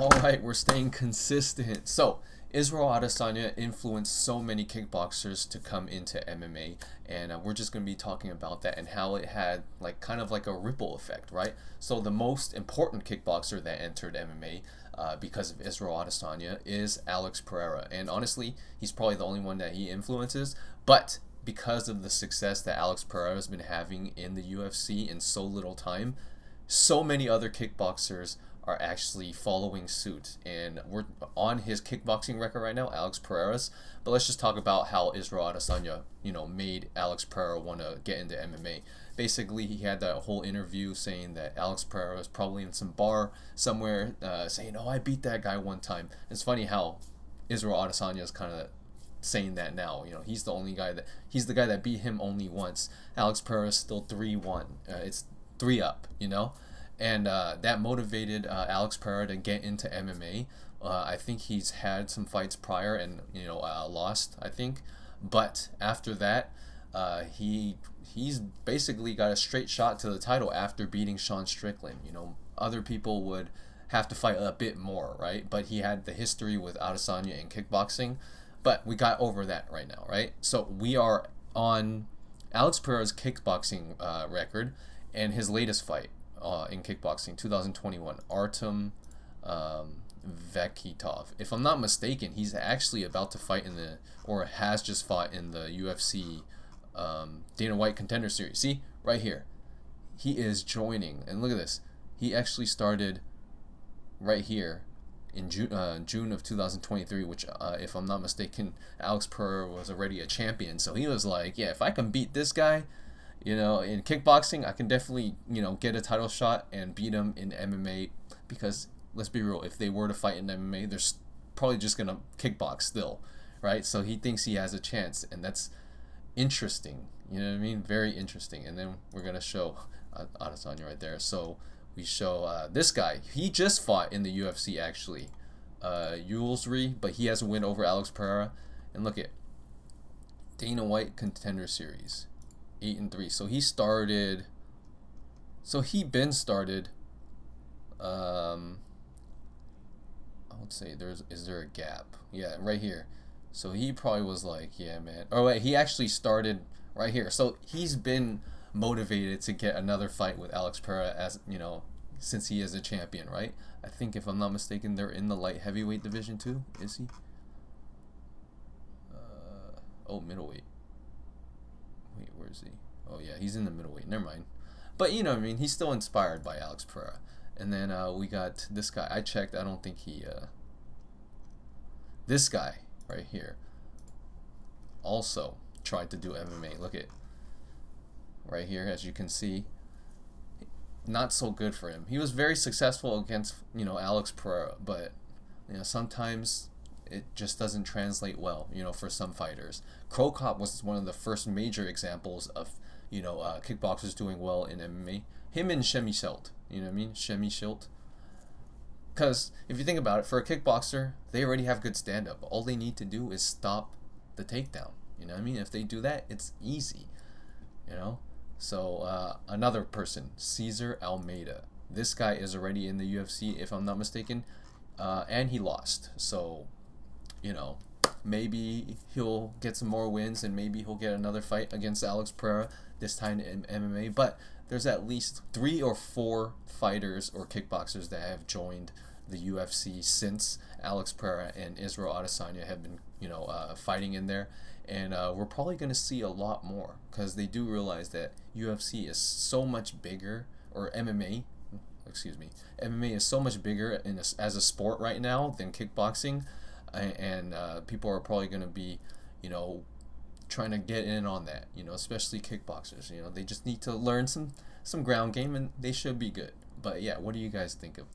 Alright, we're staying consistent. So, Israel Adesanya influenced so many kickboxers to come into MMA, and we're just going to be talking about that and how it had like kind of like a ripple effect, right? So, the most important kickboxer that entered MMA because of Israel Adesanya is Alex Pereira, and honestly, he's probably the only one that he influences, but because of the success that Alex Pereira has been having in the UFC in so little time, so many other kickboxers are actually following suit, and we're on his kickboxing record right now, Alex Pereira's. But let's just talk about how Israel Adesanya, made Alex Pereira want to get into MMA. Basically, he had that whole interview saying that Alex Pereira was probably in some bar somewhere, saying, "Oh, I beat that guy one time." It's funny how Israel Adesanya is kind of saying that now. He's the guy that beat him only once. Alex Pereira is still 3-1. It's three up. And that motivated Alex Pereira to get into MMA. I think he's had some fights prior and lost, I think, but after that, he's basically got a straight shot to the title after beating Sean Strickland. Other people would have to fight a bit more, right? But he had the history with Adesanya in kickboxing. But we got over that right now, right? So we are on Alex Pereira's kickboxing record and his latest fight in kickboxing, 2021, Artem Vekitov. If I'm not mistaken, he's actually about to fight or has just fought in the UFC Dana White Contender Series. See, right here, he is joining, and look at this. He actually started right here in June of 2023, which, if I'm not mistaken, Alex Pereira was already a champion. So he was like, yeah, if I can beat this guy, in kickboxing, I can definitely, get a title shot and beat him in MMA, because let's be real, if they were to fight in MMA, they're probably just going to kickbox still, right? So he thinks he has a chance, and that's interesting. You know what I mean? Very interesting. And then we're going to show Adesanya right there. So we show this guy. He just fought in the UFC, actually. Ulsrey, but he has a win over Alex Pereira. And look at Dana White Contender Series. 8-3. So he started. So he been started. I would say is there a gap? Yeah, right here. So he probably was like, yeah, man. Oh wait, he actually started right here. So he's been motivated to get another fight with Alex Pereira, as since he is a champion, right? I think, if I'm not mistaken, they're in the light heavyweight division too. Is he? Middleweight. Wait, where is he? Oh yeah, he's in the middleweight. Never mind. But you know what I mean, he's still inspired by Alex Pereira. And then we got this guy. I checked. I don't think he. This guy right here also tried to do MMA. Look at right here, as you can see. Not so good for him. He was very successful against Alex Pereira, but sometimes it just doesn't translate well, for some fighters. Crow Cop was one of the first major examples of, kickboxers doing well in MMA. Him and Shemi Schilt, you know what I mean? Shemi Schilt. Because if you think about it, for a kickboxer, they already have good stand-up. All they need to do is stop the takedown. You know what I mean? If they do that, it's easy, So another person, Cesar Almeida. This guy is already in the UFC, if I'm not mistaken, and he lost. So, maybe he'll get some more wins, and maybe he'll get another fight against Alex Pereira, this time in MMA. But there's at least 3 or 4 fighters or kickboxers that have joined the UFC since Alex Pereira and Israel Adesanya have been, fighting in there. And we're probably going to see a lot more, because they do realize that UFC is so much bigger, or MMA is so much bigger as a sport right now than kickboxing. And people are probably going to be, trying to get in on that, especially kickboxers. They just need to learn some ground game, and they should be good. But yeah, what do you guys think of